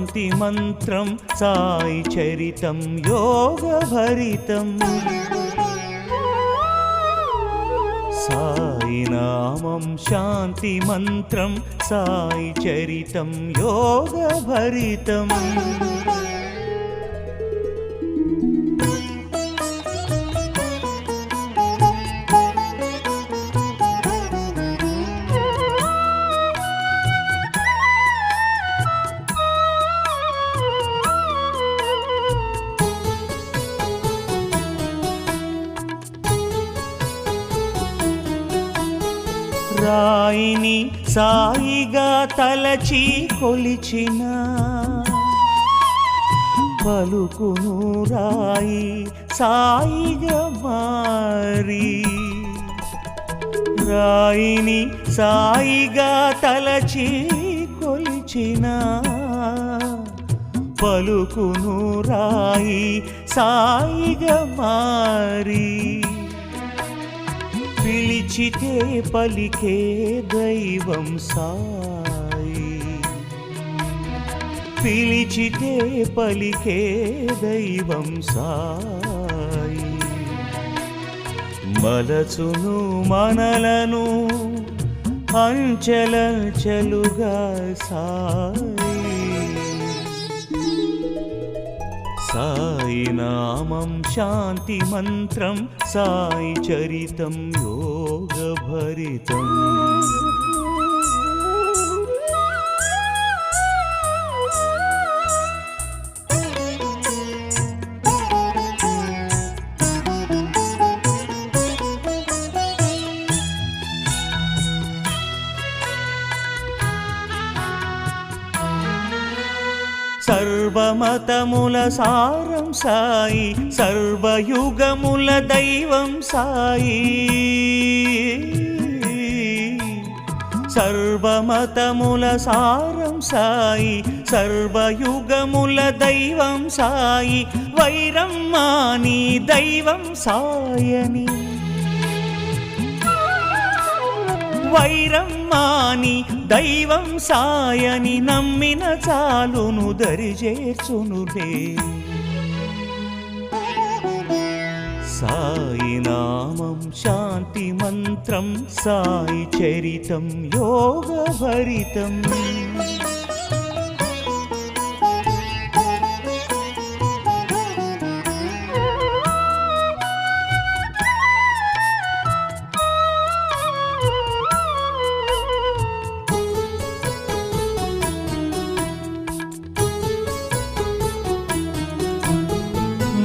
శాంతి మంత్రం సాయి చరితం యోగభరితం సాయి నామం శాంతి మంత్రం సాయి చరితం యోగభరితం రాయిని సాయిగా తలచి కొలిచిన పలుకును రాయి సాయిగా మారి రాయిని సాయిగా తలచి కొలిచిన పలుకును రాయి సాయిగా మారి పిలిచితే పలికే దైవం సాయి పిలిచితే పలికే దైవం సాయి మలచును మనలను అంచెలంచెలుగా సాయి సాయి నామం శాంతి మంత్రం సాయి చరితం యోగభరితం సర్వమతముల సారం సాయి సర్వయుగముల దైవం సాయి సర్వమతముల సారం సాయి సర్వయుగముల దైవం సాయి వైరమ్మాని దైవం సాయని వైరమ్మాని దైవం సాయని నమ్మిన చాలును దరిచేర్చునులే సాయి నామం శాంతి మంత్రం సాయి చరితం యోగభరితం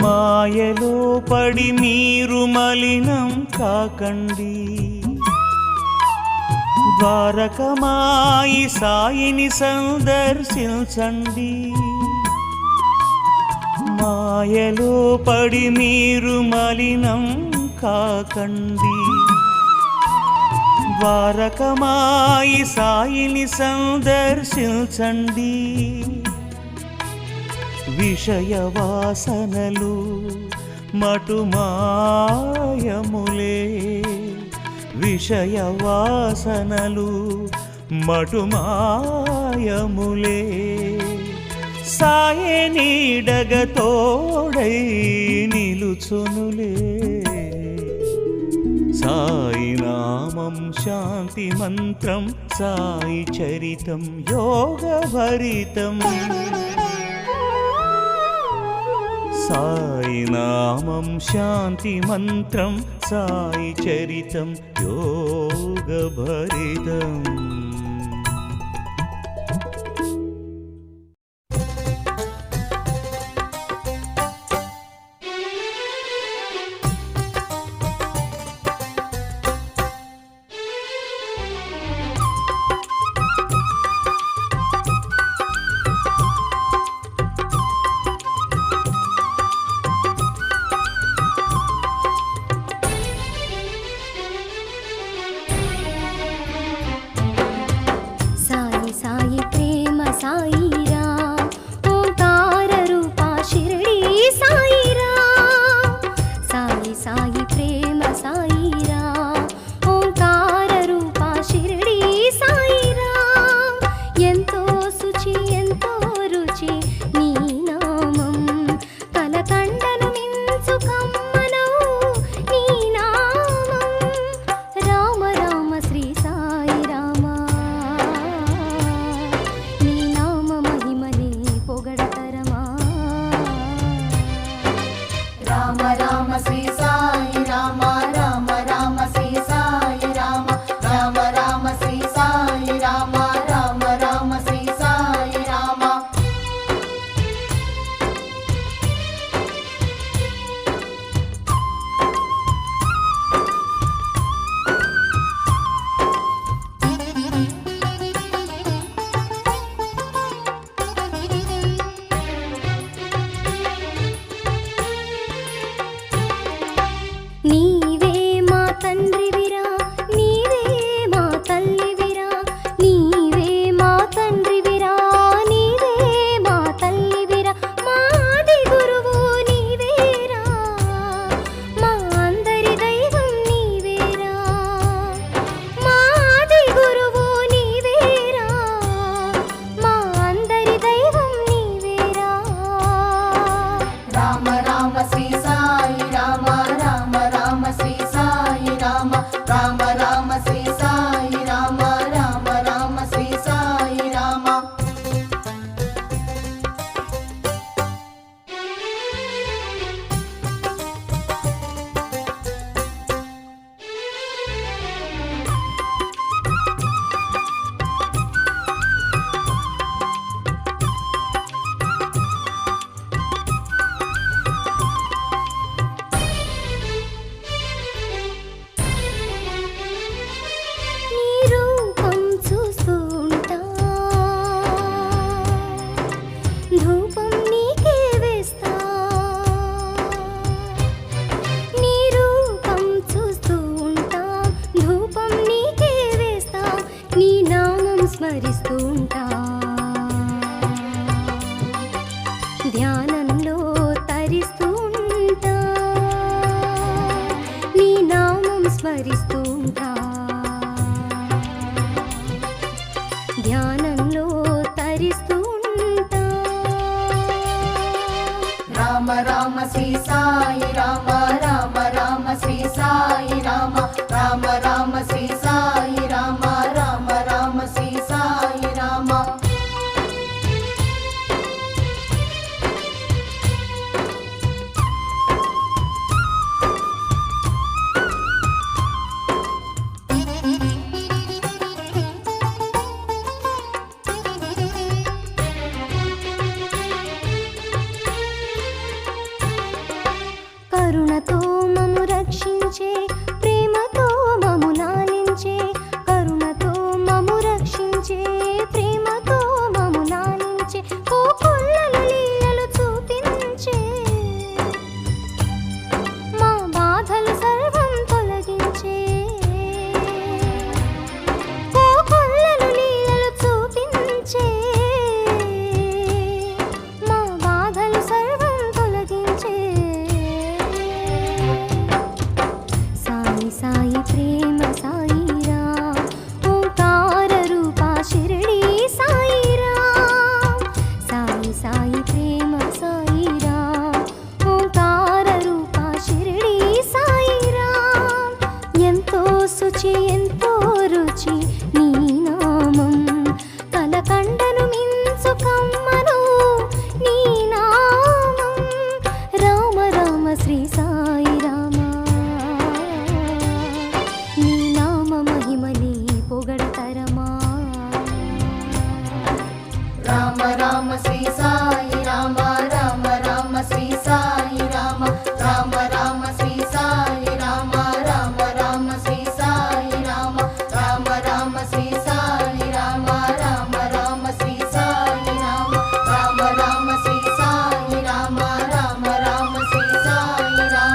మాయలో పడి మీరు మలినం కాకండి ద్వారకమాయి సాయిని సందర్శించండి మాయలో పడి మీరు మలినం కాకండి ద్వారకమాయి సాయిని సందర్శించండి విషయ వాసనలు మటుమాయములే విషయ వాసనలు మటుమాయములే సాయే నీడగ తోడై నిలుచునులే సాయి నామం శాంతి మంత్రం సాయి చరితం యోగభరితం సాయి నామం శాంతి మంత్రం సాయి చరితం యోగభరితం శ్రీ సాయి రామ రామ రామ శ్రీ సాయి రామ రామ రామ శ్రీ సాయి రామ రామ రామ శ్రీ సాయి రామ కరుణతో మము రక్షించే ప్రేమతో మము లాలించే కరుణతో మము రక్షించే ప్రేమతో మము లాలించే కోకొల్లలు లీలలు చూపించే మా బాధలు సర్వం తొలగించే కోకొల్లలు లీలలు చూపించే మా బాధలు సర్వం తొలగించే సాయి సాయి ప్రేమ సాయి రామ్ ఓంకార రూపా షిరిడి సాయి రామ్ సాయి సాయి ప్రేమ సాయి రామ్ ఓంకార రూపా షిరిడి సాయి రామ్ ఎంతో శుచి ఎంతో రుచి నీ నామం కలకండను మించు కమ్మను నీ నామం రామ రామ శ్రీ సాయి రామ నీ నామ మహిమని పొగడతరమా రామ రామ శ్రీ సాయి రామ రామ రామ శ్రీ సాయి రామ రామ రామ శ్రీ సాయి రామ రామ రామ శ్రీ సాయి రామ రామ రామ శ్రీ సాయి రామ రామ రామ శ్రీ సాయి రామ రామ రామ శ్రీ సాయి రామ రామ రామ శ్రీ సాయి రామ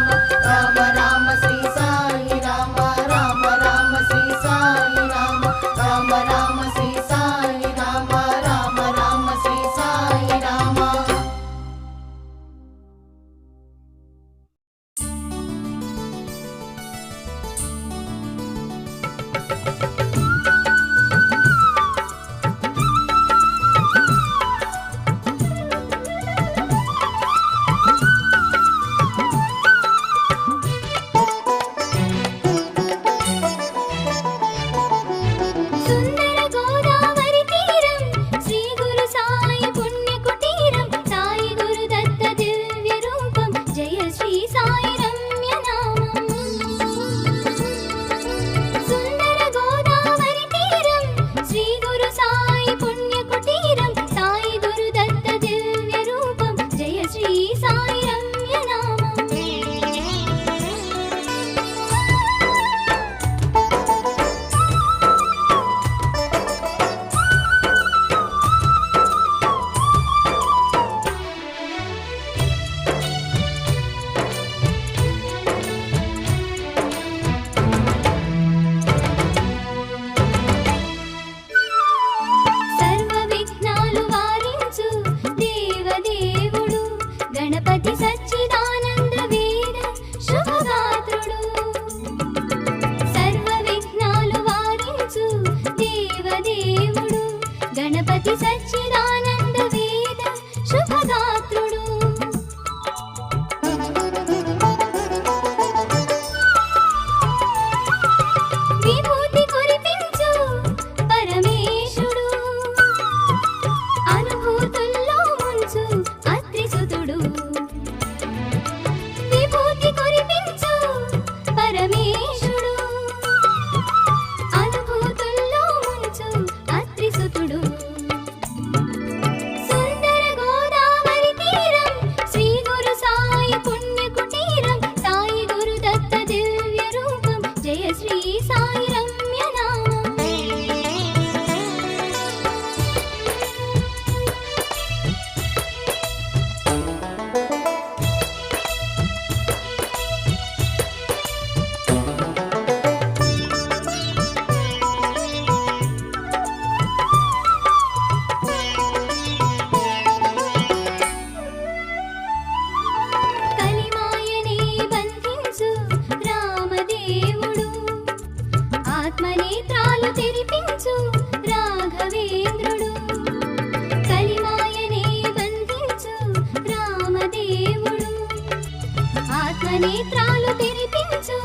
నేత్రాలు తెరిపించు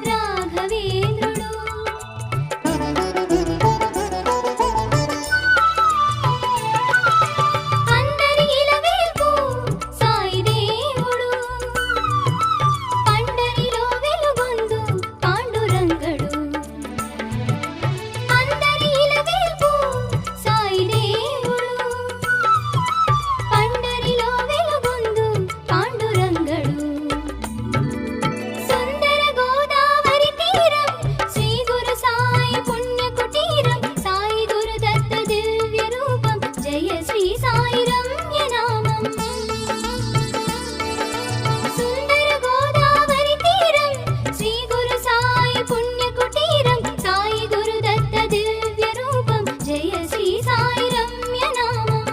రాఘవేంద్రుడు అందరి ఇలవేల్పు సాయి దేవుడు పండరిలో వెలుగొందు పాండురంగడు అందరి ఇలవేల్పు సాయి దేవుడు పండరిలో వెలుగొందు పాండురంగడు సుందర గోదావరి తీరం శ్రీ గురు సాయి పుణ్య కుటీరం సాయి గురు దత్త దివ్య రూపం జయ శ్రీ సాయి రమ్య నామం సుందర గోదావరి తీరం శ్రీ గురు సాయి పుణ్య కుటీరం సాయి గురు దత్త దివ్య రూపం జయ శ్రీ సాయి రమ్య నామం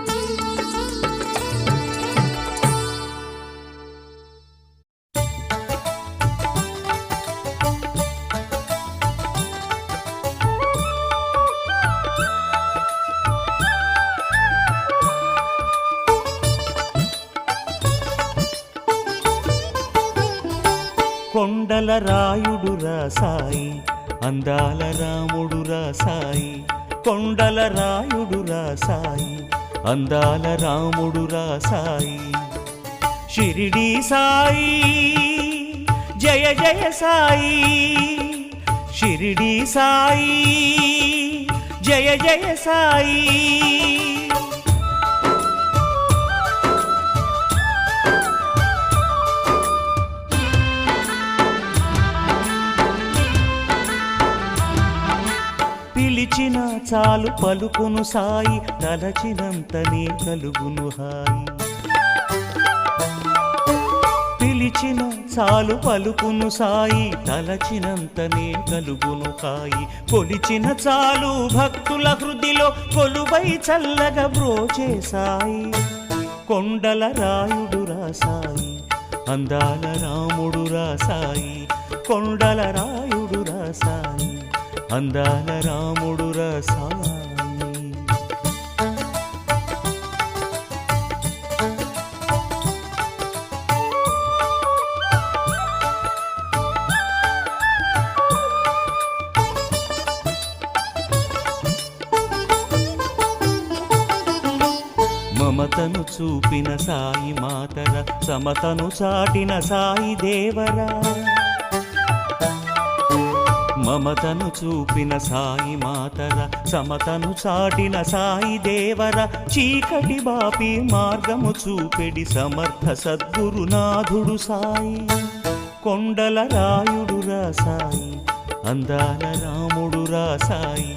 కొండల రాయుడు రాసాయి అందాల రాముడు రాసాయి కొండల రాయుడు రాసాయి అందాల రాముడు రాసాయి షిరిడి సాయి జయ జయ సాయి షిరిడి సాయి జయ జయ సాయి పిలిచిన చాలు పలుకును సాయి తలచినంతనే కలుగును హాయి పిలిచిన చాలు పలుకును సాయి తలచినంతనే కలుగును హాయి కొలిచిన చాలు భక్తుల హృదిలో కొలువై చల్లగా బ్రోచే సాయి కొండల రాయుడు రాసాయి అందాల రాముడు రాసాయి కొండల రాయుడు రాసాయి అందాల రాముడు రాసాయి మమతను చూపిన సాయి మాతర సమతను చాటిన సాయి దేవరా మమతను చూపిన సాయి మాతర సమతను చాటిన సాయి దేవర చీకటి బాపి మార్గము చూపెడి సమర్థ సద్గురునాథుడు సాయి కొండల రాయుడు రాసాయి అందాల రాముడు రాసాయి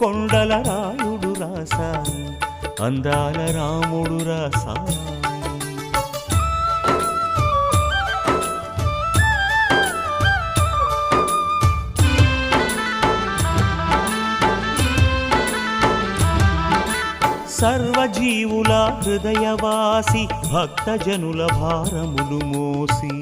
కొండల రాయుడు రాసాయి అందాల రాముడు రాసాయి సర్వజీవుల హృదయవాసి భక్తజనుల భారములు మోసి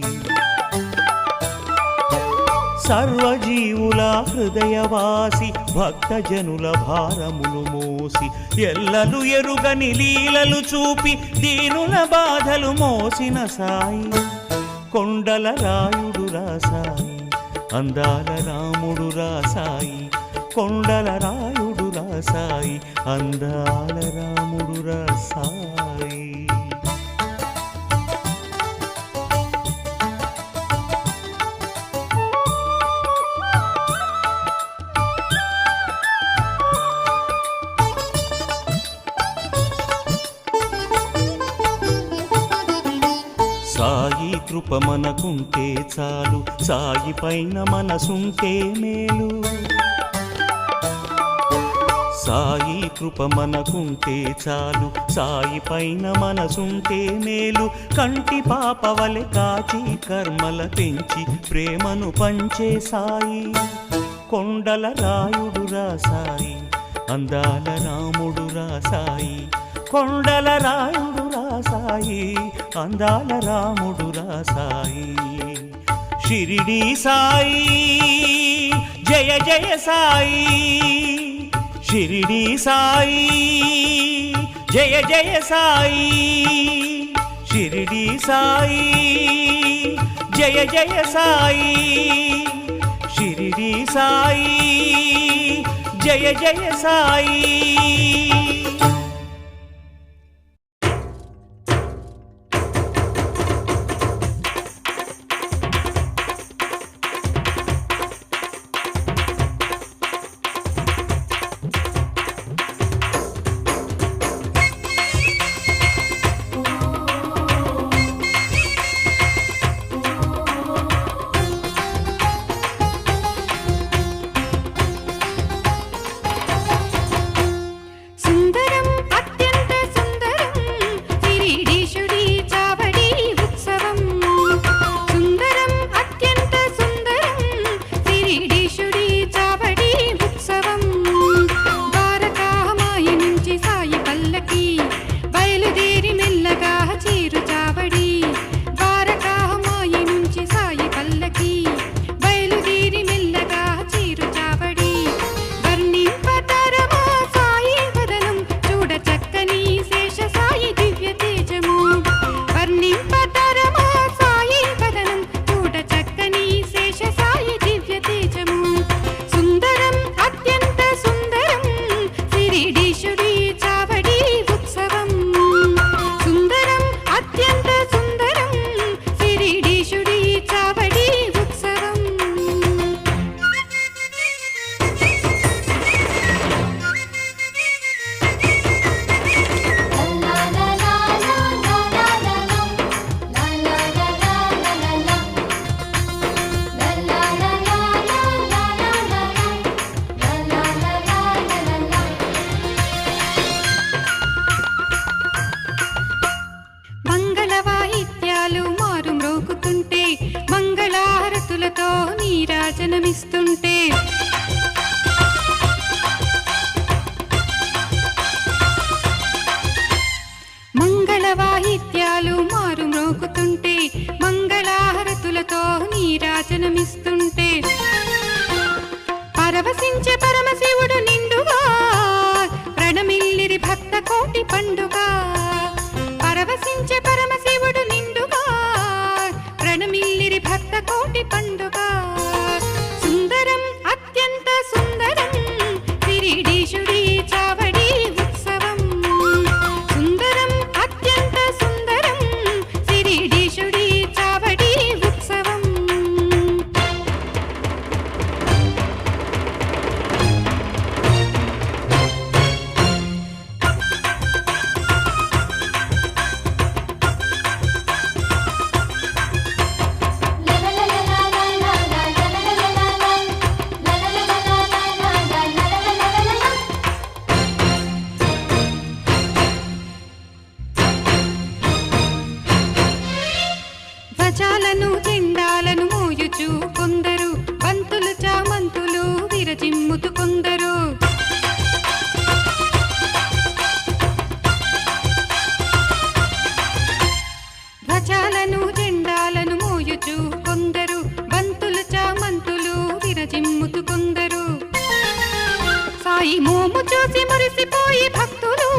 సర్వజీవుల హృదయవాసి భక్తజనుల భారములు మోసి ఎల్లలు ఎరుగని లీలలు చూపి దీనుల బాధలు మోసిన సాయి కొండల రాయుడు రాసాయి అందాల రాముడు రాసాయి కొండల రాయుడు రాసాయి అందాల రాముడు రాసాయి సాయి కృప మనకుంటే చాలు సాయి పైన మనసుంటే మేలు సాయి కృప మనకుంటే చాలు సాయి పైన మనసుంటే మేలు కంటి పాపవలె కాచి కర్మల పెంచి ప్రేమను పంచే సాయి కొండల రాయుడు రాసాయి అందాల రాముడు రాసాయి కొండల రాయుడు రాసాయి అందాల రాముడు రాసాయి షిరిడి సాయి జయ జయ సాయి షిరిడి సాయి జయ జయ సాయి షిరిడి సాయి జయ జయ సాయి షిరిడి సాయి జయ జయ సాయి నీరాజనమిస్తుంటే మంగళవాయిద్యాలు మారు మ్రోగుతుంటే మంగళహారతులతో నీరాజనమిస్తుంటే పరవశించే పరమశివుడు నిండుగా ప్రణమిల్లిరి భక్త కోటి పండుగ పరవశించే పరమశివుడు నిండుగా ప్రణమిల్లిరి భక్త కోటి పండుగ సుందరం అత్యంత సుందరం శిరిడీశుడి చావడి ఉత్సవం సుందరం అత్యంత సుందరం శిరిడీశుడి చావడి ఉత్సవం ధ్వజాలను జెండాలను మోయుచు కొందరు బంతులు చామంతులు విరజిమ్ముతు కొందరు ధ్వజాలను జెండాలను మోయుచు కొందరు బంతులు చామంతులు విరజిమ్ముతు కొందరు సాయి మోము చూసి మురిసిపోయి భక్తులు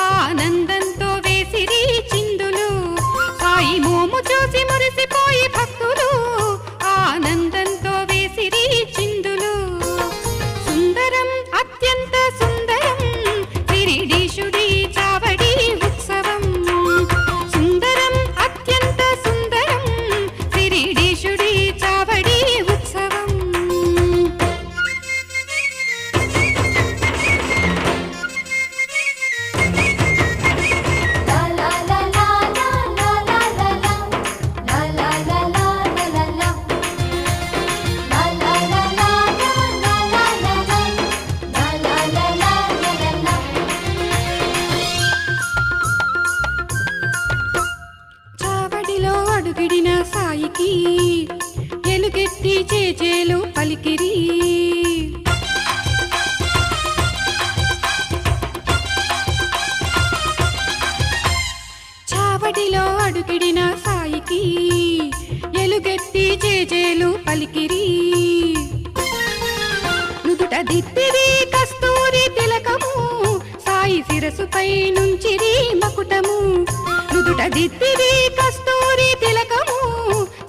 ఆనందంతో వేసిరి చిందులు సాయి మోము చూసి మురిసిపోయి భక్తులు ఆనందంతో వేసిరి చిందులు సుందరం అత్యంత సుందరం శిరిడీశుడి చావడి ఉత్సవం సుందరం అత్యంత సుందరం శిరిడీశుడి చావడి ఉత్సవం చావడిలో అడుగిడిన సాయికి ఎలుగెత్తి చేజేలు పలికిరి చావడిలో అడుగిడిన సాయికి ఎలుగెత్తి చేజేలు పలికిరి నుదుట దిత్తిరి కస్తూరి తిలకము సాయి శిరసుపై నుంచిరి మకుటము నుదుట దిత్తిరి కస్తూరి తిలకము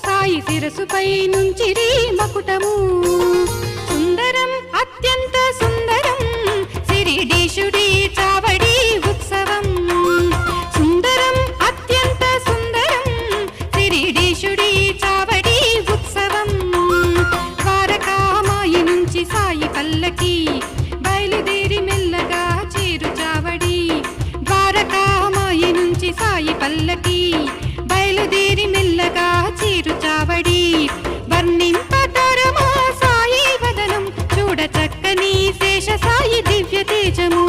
సాయి సాయి శిరసుపై నుంచిరి మకుటము సుందరం అత్యంత సుందరం శిరిడీశుడి చావడి ఉత్సవం సుందరం అత్యంత సుందరం శిరిడీశుడి చావడి ఉత్సవం ద్వారకామాయి నుంచి సాయి పల్లకి బయలుదేరి మెల్లగా చేరు చావడి ద్వారకామాయి నుంచి సాయి పల్లకి బయలుదేరి మెల్లగా చేరు చావడి వర్ణింపతరమా సాయి వదనం చూడ చక్కని శేష సాయి దివ్య తేజము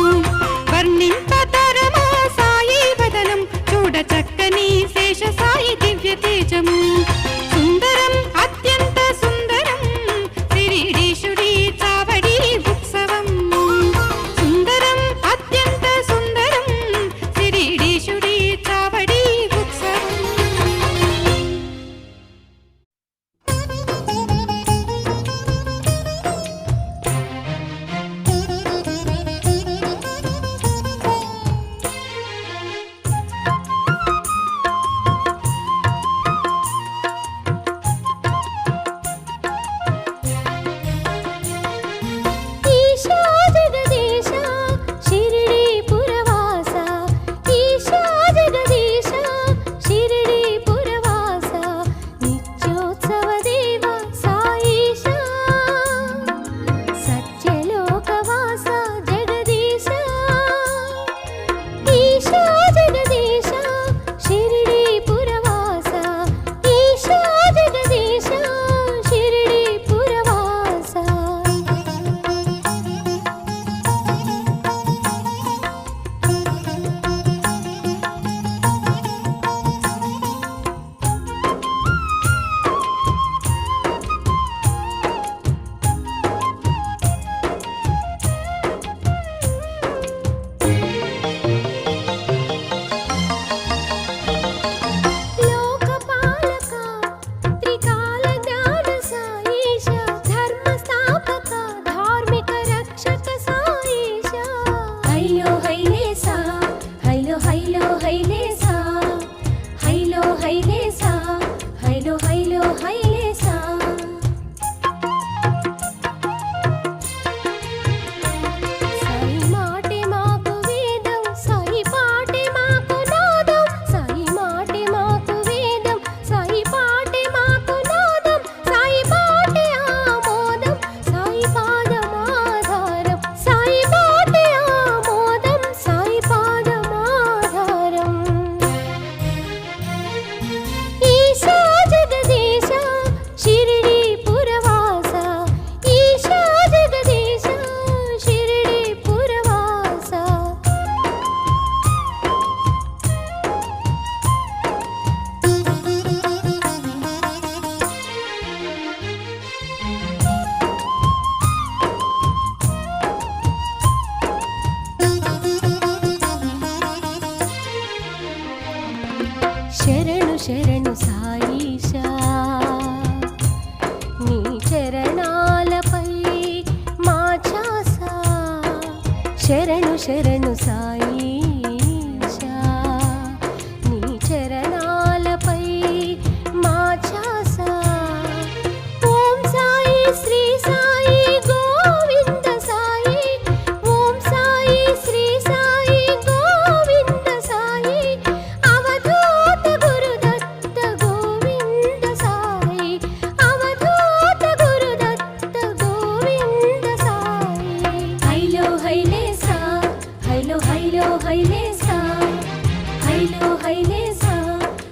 వర్ణింపతరమా సాయి వదనం చూడ చక్కని శేష సాయి దివ్య తేజము సుందరం అత్యంత సుందరం శిరిడీశుడి చావడి ఉత్సవం సుందరం అత్యంత సుందరం శిరిడీశుడి చావడి ఉత్సవం ఈశా జగదీశ షిరిడి పురవాస ఈశా జగదీశ షిరిడి పురవాస నిత్యోత్సవ దేవ సాయిష సత్యలోకవాస జగదీశ ఈశా జగదీశ షిరిడి పురవాస ఈశా జగదీశ షిరిడి పురవాస లోకపాలక త్రికాల జ్ఞాన సాయిష ధర్మ స్థాపక ధార్మిక రక్షక సాయిష హైలో హైలేసా హైలో హైలో హైలేసా హైలో హైలేసా హైలో హైలో హైలేసా సాయి మాటే మాకు వేదం సాయి పాటే మాకు నాదం సాయి మాటే మాకు వేదం సాయి పాటే మాకు నాదం సాయి పాటే ఆమోదం సాయి పాదం ఆధారం సాయి పాటే ఆమోదం సాయి పాదం ఆధారం ఈశా జగదీశ షిరిడి పురవాస ఈశా జగదీశ షిరిడి పురవాస శరణు శరణు సాయిషా నీ చరణాలపై మా ఛాస శరణు శరణు సాయిషా నీ చరణాలపై మా ఛాస ఓం సాయి శ్రీ సాయి గోవింద సాయి ఓం సాయి శ్రీ సాయి గోవింద సాయి అవధూత గురుదత్త గోవింద సాయి అవధూత గురుదత్త గోవింద సాయి హైలో హైలేసా హైలో హైలో హైలేసా హైలో హైలేసా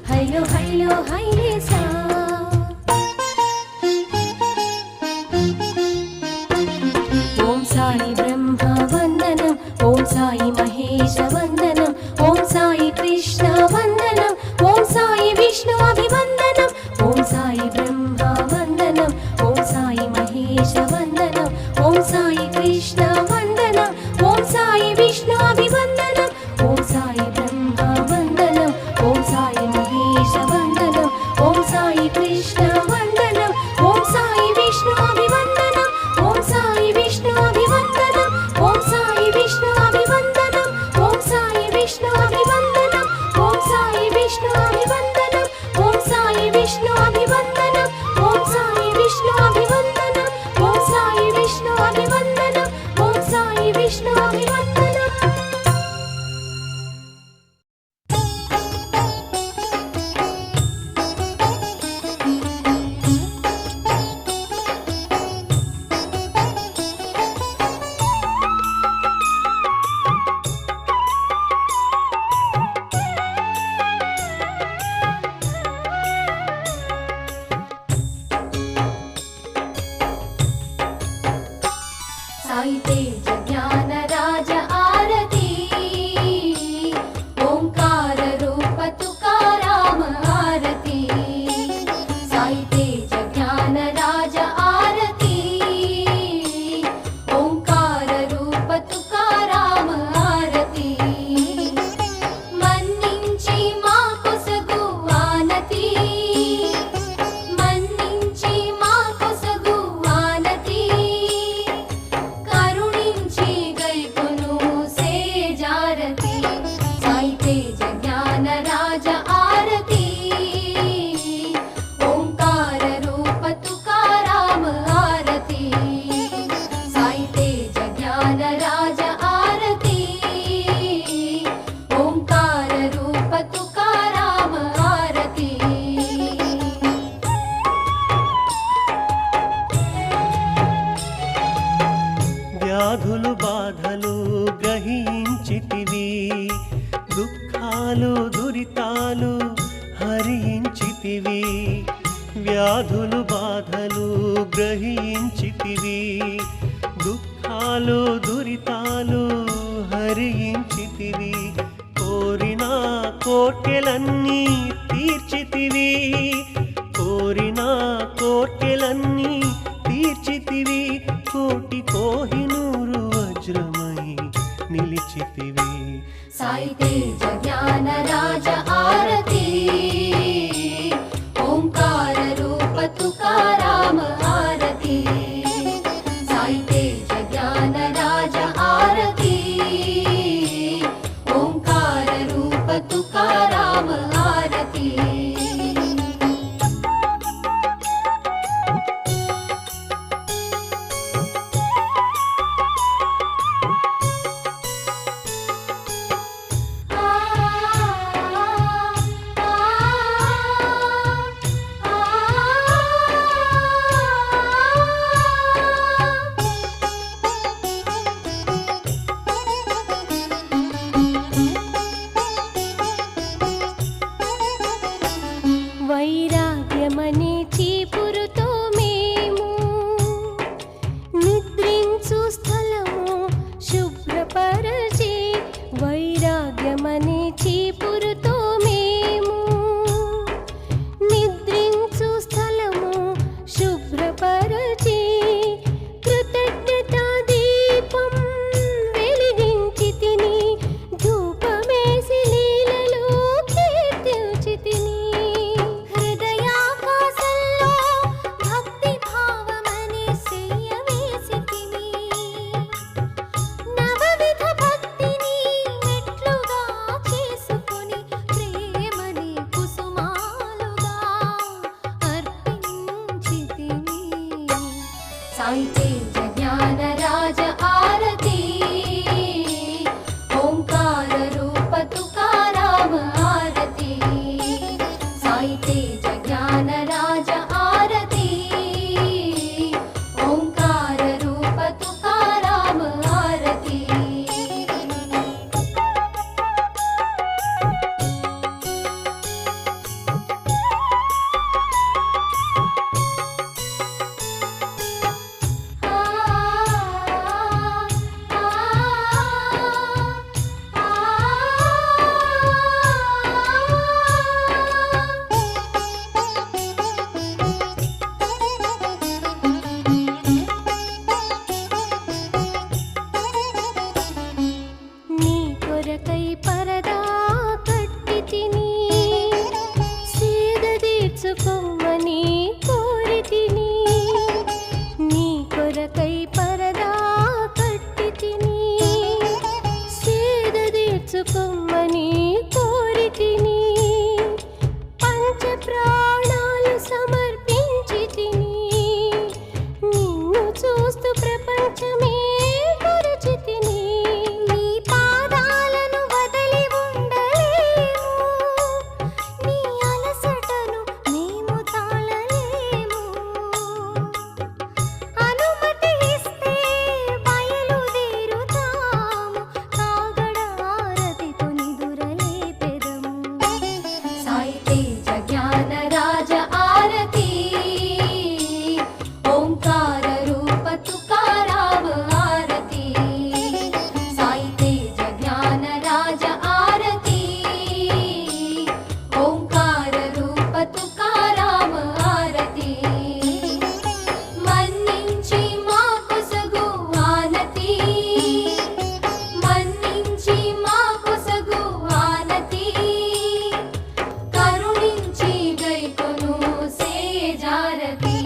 హైలో హైలో హైలేసా ఓం సాయి బ్రహ్మ వందనం ఓం సాయి మహేశ వందనం ఓం సాయి కృష్ణ వందనం ఓం సాయి విష్ణు అభివందనం ఓం సాయి బ్రహ్మ వందనం ఓం సాయి మహేశ వందనం ఓం సాయి కృష్ణ వందనం ఓం సాయి విష్ణు అభివందనం ఓం సాయి బ్రహ్మ వందనం ఓం సాయి మహేశ వందనం ఓం సాయి కృష్ణ వందనం ఓం సాయి విష్ణు అభివందనం ఓం సాయి విష్ణు అభివందనం ఓం సాయి విష్ణు అభివందనం ఓం సాయి విష్ణు అభివందనం ఓం సాయి విష్ణు అభివందనం ఓం సాయి విష్ణు అభివందనం సాయి తేజ జ్ఞాన రాజ ఆరతి ఓంకార రూప తుకారామ ఆరతి సాయి తేజ జ్ఞాన రాజ ఆరతి ఓంకార రూప తుకారామ ఆరతి మన్నించి మా కొసగు ఆనతి మన్నించి మా కొసగు ఆనతి కరుణించి గైకొను సేజారతి సాయి తేజ జ్ఞాన రాజ ఆరతి ఓంకార రూప తుకారామ ఆరతి సాయి తేజ జ్ఞాన రాజ ఆరతి ఓంకార రూప తుకారామ ఆరతి వ్యాధులు బాధలు గ్రహించితివి దుఃఖాలు దురితాలు హరించితివి వ్యాధులు బాధలు గ్రహించితివి దుఃఖాలు దురితాలు హరించితివి కోరిన కోర్కెలన్నీ తీర్చితివి కోరిన కోర్కెలన్నీ తీర్చితివి కోటి కోహినూరు వజ్రమై నిలిచితివి సాయి తేజ జ్ఞాన రాజ ఆరతి ఓంకార రూప తుకారామ ఆరతి సాయి తేజ జ్ఞాన రాజ ఆరతి ఓంకార రూప తుకారామ ఆరతి వైరాగ్యమనే చీపురుతో మేము నిద్రించు స్థలము శుభ్రపరచి వైరాగ్యమనే చీపురుతో మేము నిద్రించు స్థలము శుభ్రపరచి కృతజ్ఞతా దీపం వెలిగించి తిని ధూపమేసి లీలలో కీర్తించి తిని హృదయాకాశంలో భక్తి భావమనే శయ్య వేసి తిని నవవిధ భక్తిని మెట్లుగా చేసుకొని ప్రేమని కుసుమాలుగా అర్పించి తిని సాయి తేజ జ్ఞాన రాజ ఆరతి ఓంకార రూప తుకారామ ఆరతి సాయి తేజ జ్ఞాన రాజ ఆరతి ఓంకార రూప తుకారామ ఆరతి ఆ హారతి